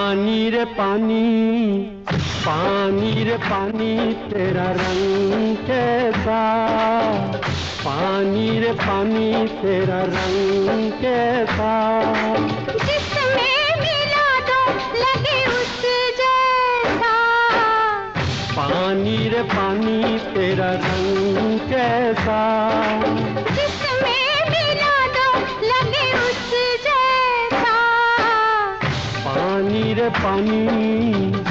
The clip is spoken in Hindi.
पानी रे पानी, पानी रे पानी तेरा रंग कैसा, पानी रे पानी तेरा रंग कैसा, जिसमें मिला दो लगे उस जैसा, पानी रे पानी तेरा रंग कैसा, जिसमें मिला दो लगे उस जैसा, पानी रे पानी।